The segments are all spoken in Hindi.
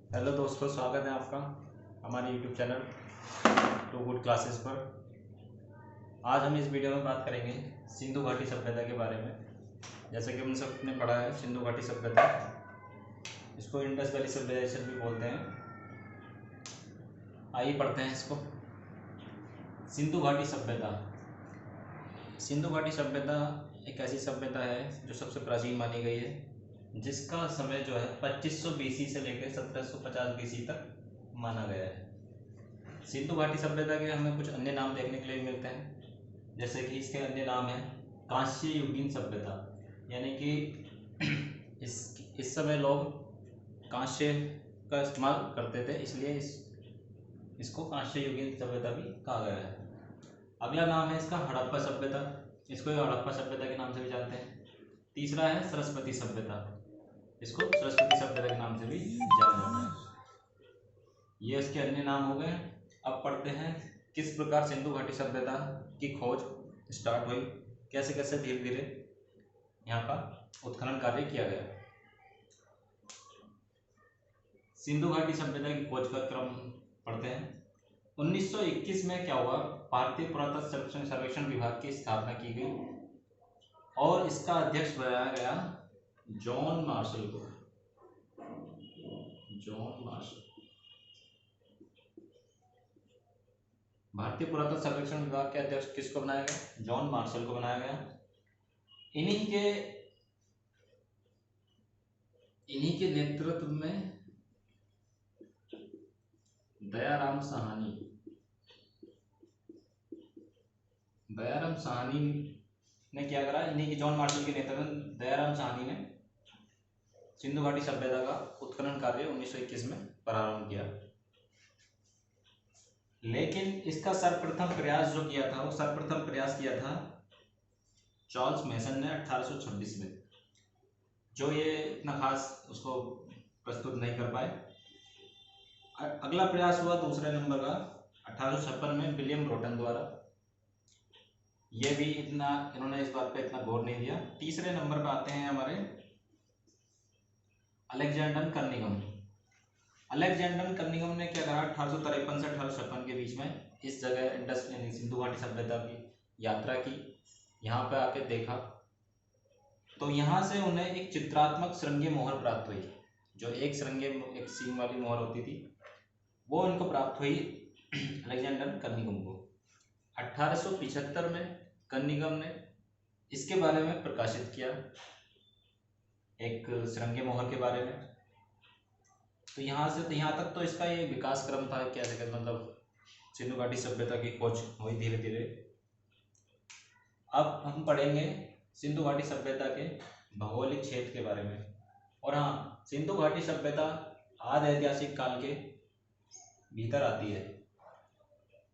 हेलो दोस्तों, स्वागत है आपका हमारे YouTube channel to good classes पर। आज हम इस वीडियो में बात करेंगे सिंधु घाटी सभ्यता के बारे में। जैसे कि हम सबने पढ़ा है सिंधु घाटी सभ्यता, इसको इंडस वैली सिविलाइजेशन भी बोलते हैं। आइए पढ़ते हैं इसको। सिंधु घाटी सभ्यता। सिंधु घाटी सभ्यता एक ऐसी सभ्यता है जो सबसे प्राचीन मानी गई है, जिसका समय जो है 2500 बीसी से लेकर 1750 बीसी तक माना गया है। सिंधु घाटी सभ्यता के हमें कुछ अन्य नाम देखने के लिए मिलते हैं, जैसे कि इसके अन्य नाम हैं कांस्य युगीन सभ्यता, यानी कि इस समय लोग कांस्य का इस्तेमाल करते थे, इसलिए इसको कांस्य युगीन सभ्यता भी कहा गया है। अगला नाम है इसका हड़प्पा सभ्यता, इसको हड़प्पा सभ्यता के नाम से भी जानते हैं। तीसरा है सरस्वती सभ्यता, इसको सरस्वती सभ्यता के नाम से भी जाना जाता है। ये इसके अन्य नाम हो गए। अब पढ़ते हैं किस प्रकार सिंधु घाटी सभ्यता की खोज स्टार्ट हुई, कैसे कैसे धीरे धीरे यहाँ का उत्खनन कार्य किया गया। सिंधु घाटी सभ्यता की खोज का क्रम पढ़ते हैं। 1921 में क्या हुआ, भारतीय पुरातत्व सर्वेक्षण विभाग की स्थापना की गई और इसका अध्यक्ष बनाया गया जॉन मार्शल को। जॉन मार्शल भारतीय पुरातत्व सर्वेक्षण विभाग के अध्यक्ष किसको बनाया गया? जॉन मार्शल को बनाया गया। इन्हीं के नेतृत्व में दयाराम साहनी ने क्या करा? इन्हीं की जॉन मार्शल के नेतृत्व में दयाराम साहनी ने सिंधु घाटी सभ्यता का उत्खनन कार्य 1921 में प्रारंभ किया। लेकिन इसका सर्वप्रथम प्रयास जो किया था, वो सर्वप्रथम प्रयास किया था चार्ल्स मैसन ने 1826 में, जो ये इतना खास उसको प्रस्तुत नहीं कर पाए। अगला प्रयास हुआ दूसरे नंबर का 1856 में विलियम रोटन द्वारा, ये भी इन्होंने इस बात पे इतना गौर नहीं दिया। तीसरे नंबर पर आते हैं हमारे अलेक्जेंडर कर्निघन। अलेक्जेंडर कर्निघन ने क्या करा? 1853 से 1856 के बीच में इस जगह इंडस यानी सिंधु घाटी सभ्यता की यात्रा की, यहाँ पे आके देखा तो यहाँ से उन्हें एक चित्रात्मक श्रृंगीय मोहर प्राप्त हुई, जो एक सींग वाली मोहर होती थी, वो इनको प्राप्त हुई अलेक्जेंडर कर्निघन को। 1875 में कर्निघन ने इसके बारे में प्रकाशित किया, एक श्रृंगीय मोहर के बारे में। तो यहाँ तक तो इसका ये विकास क्रम था, कैसे मतलब सिंधु घाटी सभ्यता की खोज हुई धीरे धीरे। अब हम पढ़ेंगे सिंधु घाटी सभ्यता के भौगोलिक क्षेत्र के बारे में। और हाँ, सिंधु घाटी सभ्यता आदि ऐतिहासिक काल के भीतर आती है।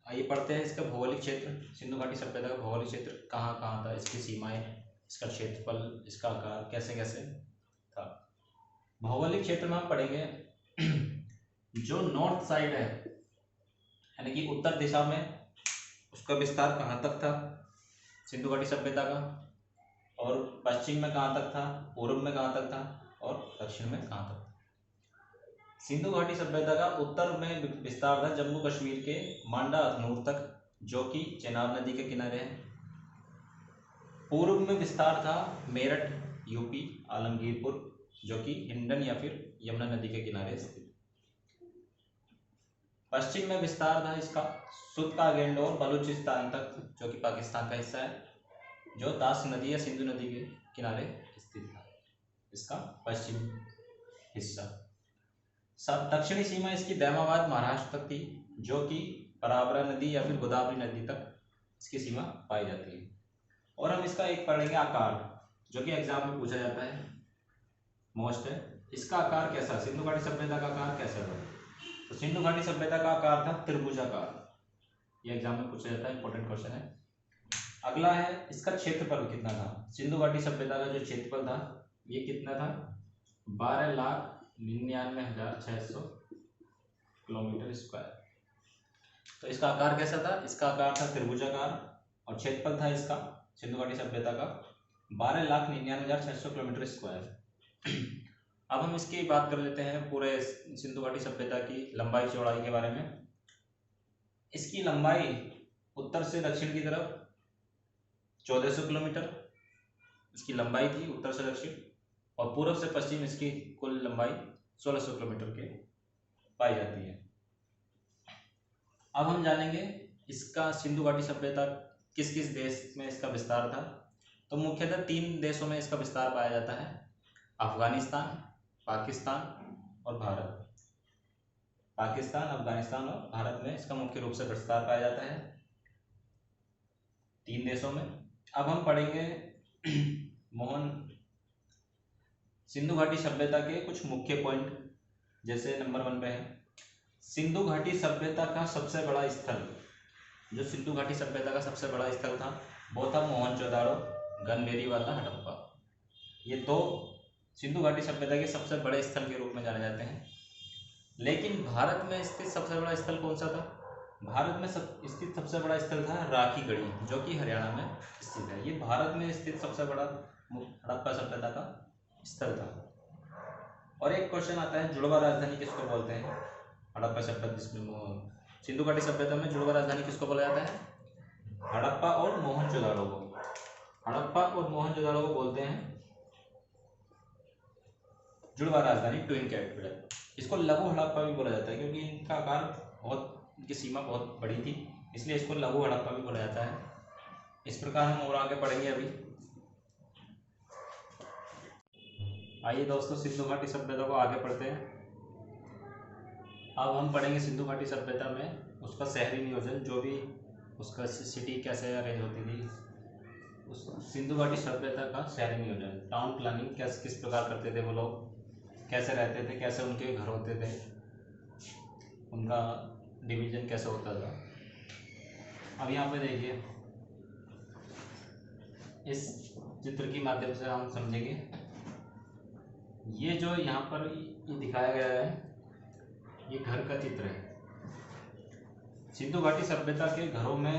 आइए पढ़ते हैं इसका भौगोलिक क्षेत्र। सिंधु घाटी सभ्यता का भौगोलिक क्षेत्र कहाँ कहाँ था, इसकी सीमाएं, इसका क्षेत्रफल, इसका आकार कैसे कैसे था। भौगोलिक क्षेत्र में हम पढ़ेंगे जो नॉर्थ साइड है, यानी कि उत्तर दिशा में, उसका विस्तार कहाँ तक था सिंधु घाटी सभ्यता का, और पश्चिम में कहाँ तक था, पूर्व में कहाँ तक था, और दक्षिण में कहाँ तक था। सिंधु घाटी सभ्यता का उत्तर में विस्तार था जम्मू कश्मीर के मांडा अखनूर तक, जो कि चेनाब नदी के किनारे है। पूर्व में विस्तार था मेरठ यूपी आलमगीरपुर, जो कि हिंडन या फिर यमुना नदी के किनारे स्थित। पश्चिम में विस्तार था इसका सुत्तागेंड और बलूचिस्तान तक, जो कि पाकिस्तान का हिस्सा है, जो दास नदी या सिंधु नदी के किनारे स्थित था, इसका पश्चिम हिस्सा। दक्षिणी सीमा इसकी दैमाबाद महाराष्ट्र तक थी, जो कि पराबरा नदी या फिर गोदावरी नदी तक इसकी सीमा पाई जाती है। और हम इसका एक पढ़ेंगे आकार, जो कि एग्जाम में पूछा जाता है, मोस्ट है। इसका आकार कैसा, सिंधु घाटी सभ्यता का आकार कैसा था? तो सिंधु घाटी सभ्यता का आकार था त्रिभुजाकार, ये एग्जाम में पूछा जाता है, इंपॉर्टेंट क्वेश्चन है। अगला है इसका क्षेत्रफल कितना था। सिंधु घाटी सभ्यता का जो क्षेत्रफल था ये कितना था? 12,99,600 किलोमीटर स्क्वायर। तो इसका आकार कैसा था? इसका आकार था त्रिभुजाकार और क्षेत्रफल था इसका सिंधु घाटी सभ्यता का 12,99,600 किलोमीटर स्क्वायर। अब हम इसकी बात कर लेते हैं पूरे सिंधु घाटी सभ्यता की लंबाई चौड़ाई के बारे में। इसकी लंबाई उत्तर से दक्षिण की तरफ 1400 किलोमीटर इसकी लंबाई थी, उत्तर से दक्षिण, और पूर्व से पश्चिम इसकी कुल लंबाई 1600 किलोमीटर के पाई जाती है। अब हम जानेंगे इसका सिंधु घाटी सभ्यता किस किस देश में इसका विस्तार था। तो मुख्यतः 3 देशों में इसका विस्तार पाया जाता है, अफगानिस्तान, पाकिस्तान और भारत। पाकिस्तान, अफगानिस्तान और भारत में इसका मुख्य रूप से विस्तार पाया जाता है, 3 देशों में। अब हम पढ़ेंगे सिंधु घाटी सभ्यता के कुछ मुख्य पॉइंट। जैसे नंबर 1 पे है सिंधु घाटी सभ्यता का सबसे बड़ा स्थल। जो सिंधु घाटी सभ्यता का सबसे बड़ा स्थल था वो था मोहनजोदाड़ो, गनवेरीवाला, हड़प्पा। ये 2 सिंधु घाटी सभ्यता के सबसे बड़े स्थल के रूप में जाने जाते हैं। लेकिन भारत में स्थित सबसे बड़ा स्थल कौन सा था? भारत में स्थित सबसे बड़ा स्थल था राखी गढ़ी, जो कि हरियाणा में स्थित है। ये भारत में स्थित सबसे बड़ा हड़प्पा सभ्यता का स्थल था। और एक क्वेश्चन आता है, जुड़वा राजधानी किसको बोलते हैं? हड़प्पा सभ्यता, सिंधु घाटी सभ्यता में जुड़वा राजधानी किसको बोला जाता है? हड़प्पा और मोहनजोदाड़ो को। हड़प्पा और मोहनजोदाड़ो को बोलते हैं जुड़वा राजधानी, ट्विन कैपिटल। इसको लघु हड़प्पा भी बोला जाता है क्योंकि इनका आकार बहुत, इनकी सीमा बहुत बड़ी थी, इसलिए इसको लघु हड़प्पा भी बोला जाता है। इस प्रकार हम और आगे पढ़ेंगे अभी। आइए दोस्तों, सिंधु घाटी सभ्यता को आगे पढ़ते हैं। अब हम पढ़ेंगे सिंधु घाटी सभ्यता में उसका शहरी नियोजन, जो भी उसका सिटी कैसे अरेंज होती थी, उस सिंधु घाटी सभ्यता का शहरी नियोजन, टाउन प्लानिंग कैसे किस प्रकार करते थे वो लोग, कैसे रहते थे, कैसे उनके घर होते थे, उनका डिवीजन कैसे होता था। अब यहाँ पे देखिए, इस चित्र के माध्यम से हम समझेंगे। ये जो यहाँ पर ये दिखाया गया है, ये घर का चित्र है। सिंधु घाटी सभ्यता के घरों में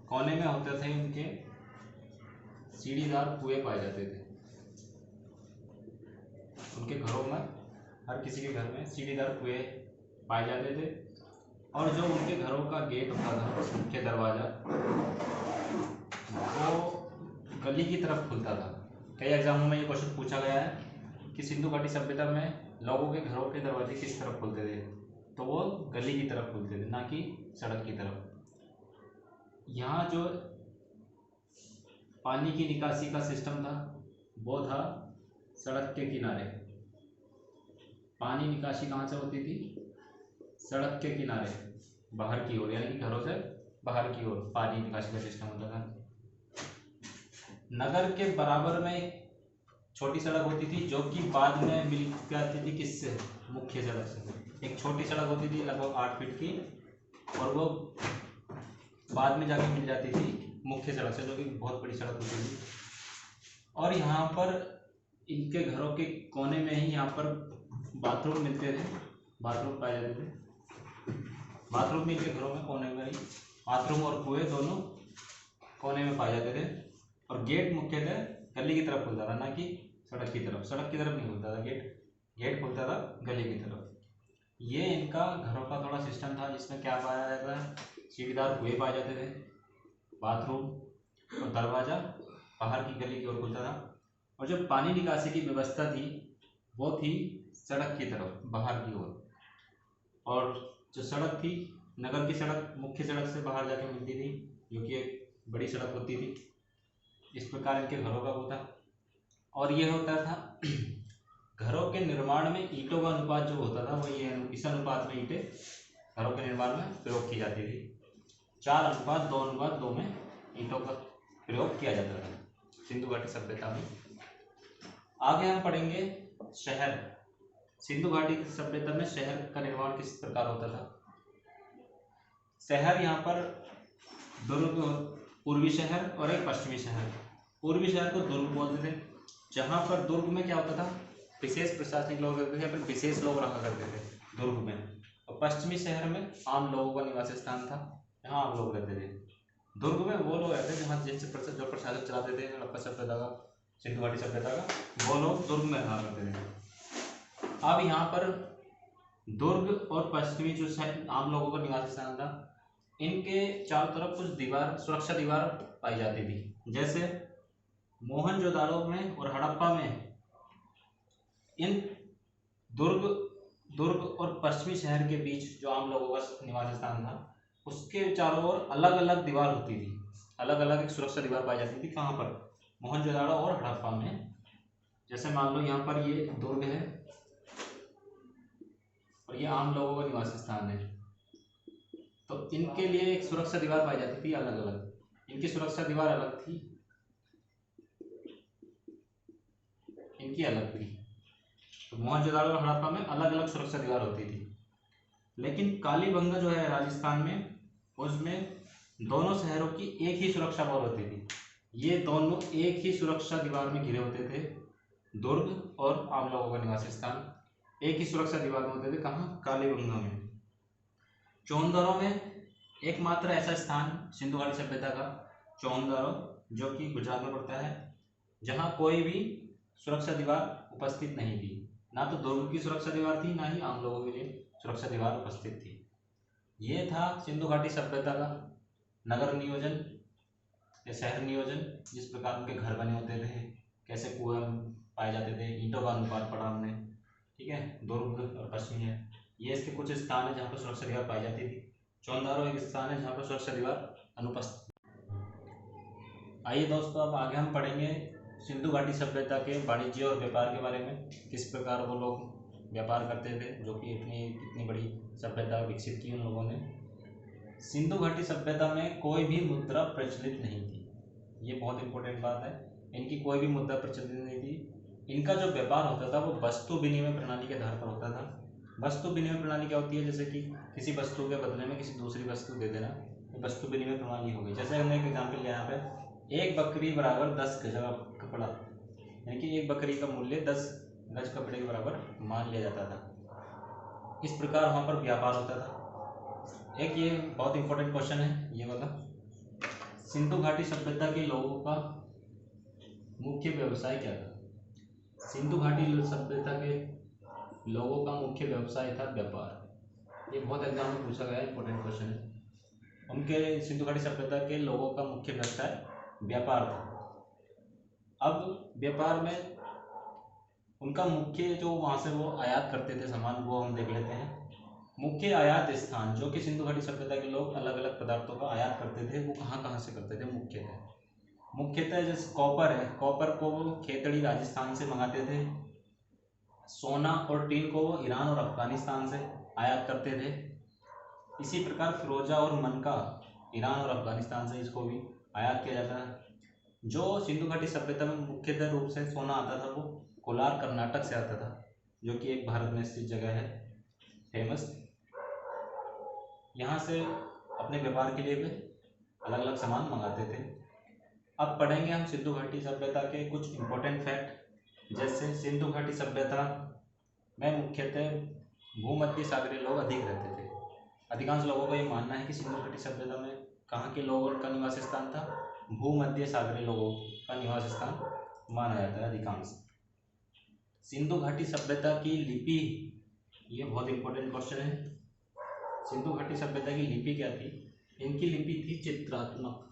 कोने में होते थे उनके सीढ़ीदार कुएं पाए जाते थे। उनके घरों में, हर किसी के घर में सीढ़ीदार कुएं पाए जाते थे। और जो उनके घरों का गेट होता था, मुख्य दरवाजा, वो गली की तरफ खुलता था। कई एग्जामों में ये क्वेश्चन पूछा गया है कि सिंधु घाटी सभ्यता में लोगों के घरों के दरवाजे किस तरफ खुलते थे? तो वो गली की तरफ खुलते थे, ना कि सड़क की तरफ। यहाँ जो पानी की निकासी का सिस्टम था वो था सड़क के किनारे। पानी निकासी कहाँ से होती थी? सड़क के किनारे, बाहर की ओर, यानी कि घरों से बाहर की ओर पानी निकासी का सिस्टम होता था। नगर के बराबर में एक छोटी सड़क होती थी, जो कि बाद में मिल जाती थी किससे? मुख्य सड़क से। एक छोटी सड़क होती थी लगभग 8 फीट की, और वो बाद में जाके मिल जाती थी मुख्य सड़क से, जो कि बहुत बड़ी सड़क होती थी। और यहाँ पर इनके घरों के कोने में ही यहाँ पर बाथरूम मिलते थे, बाथरूम पाए जाते थे। बाथरूम भी इनके घरों में कोने में ही, बाथरूम और कुएं दोनों कोने में पाए जाते थे। और गेट मुख्यतः गली की तरफ खुलता था, ना कि सड़क की तरफ। सड़क की तरफ नहीं खुलता था गेट खुलता था गली की तरफ। ये इनका घरों का थोड़ा सिस्टम था, जिसमें क्या पाया जाता है? सीढ़ीदार कुएं पाए जाते थे, बाथरूम और दरवाज़ा बाहर की गली की ओर खुलता था। और जो पानी निकासी की व्यवस्था थी वो थी सड़क की तरफ, बाहर की ओर। और जो सड़क थी, नगर की सड़क, मुख्य सड़क से बाहर जाके मिलती थी, जो कि एक बड़ी सड़क होती थी। इस प्रकार इनके घरों का वो था। और ये होता था घरों के निर्माण में ईंटों का अनुपात जो होता था, वो ये इस अनुपात में ईंटें घरों के निर्माण में प्रयोग की जाती थी। 4:2:2 में ईंटों का प्रयोग किया जाता था सिंधु घाटी सभ्यता में। आगे हम पढ़ेंगे शहर। सिंधु घाटी सभ्यता में शहर का निर्माण किस प्रकार होता था? शहर यहाँ पर दुर्ग, पूर्वी शहर और एक पश्चिमी शहर। पूर्वी शहर को दुर्ग बोलते थे, जहाँ पर दुर्ग में क्या होता था? विशेष प्रशासनिक लोग रहते थे, या फिर विशेष लोग रहा करते थे दुर्ग में। और पश्चिमी शहर में आम लोगों का निवास स्थान था, यहाँ आम लोग रहते थे। दुर्ग में वो लोग रहते थे जहाँ जिनसे जो प्रशासक चलाते थे हड़प्पा सभ्यता का, सिंधु घाटी सभ्यता का, वो लोग दुर्ग में रहा करते थे। अब यहाँ पर दुर्ग और पश्चिमी जो आम लोगों का निवास स्थान था, इनके चारों तरफ कुछ दीवार, सुरक्षा दीवार पाई जाती थी। जैसे मोहनजोदाड़ो में और हड़प्पा में इन दुर्ग और पश्चिमी शहर के बीच जो आम लोगों का निवास स्थान था, उसके चारों ओर अलग अलग दीवार होती थी, अलग अलग एक सुरक्षा दीवार पाई जाती थी। कहाँ पर? मोहनजोदाड़ो और हड़प्पा में। जैसे मान लो यहाँ पर ये दुर्ग है और ये आम लोगों का निवास स्थान है, तो इनके लिए एक सुरक्षा दीवार पाई जाती थी अलग अलग। इनकी सुरक्षा दीवार अलग थी, इनकी अलग थी। तो मोहनजोदाड़ो और हड़प्पा में अलग अलग सुरक्षा दीवार होती थी। लेकिन कालीबंगा जो है राजस्थान में, उसमें दोनों शहरों की एक ही सुरक्षा वॉल होती थी। ये दोनों एक ही सुरक्षा दीवार में घिरे होते थे। दुर्ग और आम लोगों का निवास स्थान एक ही सुरक्षा दीवार में होते थे। कहाँ? कालीबंगा में। चौंधारो में एकमात्र ऐसा स्थान सिंधु घाटी सभ्यता का, चौंधारो, जो कि गुजरात में पड़ता है, जहाँ कोई भी सुरक्षा दीवार उपस्थित नहीं थी। ना तो दुर्ग की सुरक्षा दीवार थी, ना ही आम लोगों के लिए सुरक्षा दीवार उपस्थित थी। ये था सिंधु घाटी सभ्यता का नगर नियोजन या शहर नियोजन, जिस प्रकार उनके घर बने होते थे, कैसे कुएं पाए जाते थे, ईंटों का अनुपात पढ़ा हमने, ठीक है। दुर्ग और पश्चिमी है, ये इसके कुछ स्थान है जहाँ पर सुरक्षा दीवार पाई जाती थी। चौंधारो एक स्थान है जहाँ पर सुरक्षा दीवार अनुपस्थित। आइए दोस्तों, अब आगे हम पढ़ेंगे सिंधु घाटी सभ्यता के वाणिज्य और व्यापार के बारे में। किस प्रकार वो लोग व्यापार करते थे, जो कि इतनी बड़ी सभ्यता विकसित की उन लोगों ने। सिंधु घाटी सभ्यता में कोई भी मुद्रा प्रचलित नहीं थी, ये बहुत इंपॉर्टेंट बात है। इनकी कोई भी मुद्रा प्रचलित नहीं थी। इनका जो व्यापार होता था वो वस्तु विनिमय प्रणाली के आधार पर होता था। वस्तु विनिमय प्रणाली क्या होती है? जैसे कि किसी वस्तु के बदले में किसी दूसरी वस्तु दे देना, वस्तु विनिमय प्रणाली हो गई। जैसे हमने एक एग्जाम्पल लिया यहाँ पे, एक बकरी बराबर 10 गज कपड़ा, यानी कि एक बकरी का मूल्य 10 गज कपड़े के बराबर मान लिया जाता था। इस प्रकार वहाँ पर व्यापार होता था। एक ये बहुत इंपॉर्टेंट क्वेश्चन है ये वाला, सिंधु घाटी सभ्यता के लोगों का मुख्य व्यवसाय क्या था? सिंधु घाटी सभ्यता के लोगों का मुख्य व्यवसाय था व्यापार। ये बहुत एग्जाम में पूछा गया इंपॉर्टेंट क्वेश्चन है। उनके सिंधु घाटी सभ्यता के लोगों का मुख्य व्यवसाय व्यापार था। अब व्यापार में उनका मुख्य जो वहाँ से वो आयात करते थे सामान, वो हम देख लेते हैं। मुख्य आयात स्थान जो कि सिंधु घाटी सभ्यता के लोग अलग अलग पदार्थों का आयात करते थे, वो कहाँ कहाँ से करते थे? मुख्यतः जैसे कॉपर है, कॉपर को वो खेतड़ी राजस्थान से मंगाते थे। सोना और टीन को वो ईरान और अफगानिस्तान से आयात करते थे। इसी प्रकार फिरोजा और मनका ईरान और अफगानिस्तान से इसको भी आयात किया जाता है। जो सिंधु घाटी सभ्यता में मुख्यतः रूप से सोना आता था वो कोलार कर्नाटक से आता था, जो कि एक भारत में स्थित जगह है फेमस। यहाँ से अपने व्यापार के लिए वे अलग अलग सामान मंगाते थे। अब पढ़ेंगे हम सिंधु घाटी सभ्यता के कुछ इंपॉर्टेंट फैक्ट। जैसे सिंधु घाटी सभ्यता में मुख्यतः भूमध्य सागरीय लोग अधिक रहते थे। अधिकांश लोगों का ये मानना है कि सिंधु घाटी सभ्यता में कहाँ के लोगों का निवास स्थान था? भूमध्य सागरीय लोगों का निवास स्थान माना जाता है अधिकांश। सिंधु घाटी सभ्यता की लिपि, ये बहुत इंपॉर्टेंट क्वेश्चन है। सिंधु घाटी सभ्यता की लिपि क्या थी? इनकी लिपि थी चित्रात्मक।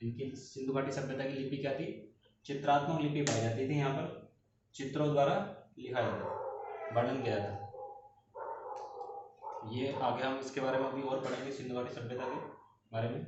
इनकी सिंधु घाटी सभ्यता की लिपि क्या थी? चित्रात्मक लिपि पाई जाती थी। यहाँ पर चित्रों द्वारा लिखा जाता, वर्णन किया जाता। ये आगे हम इसके बारे में अभी और पढ़ेंगे, सिंधु घाटी सभ्यता के बारे में।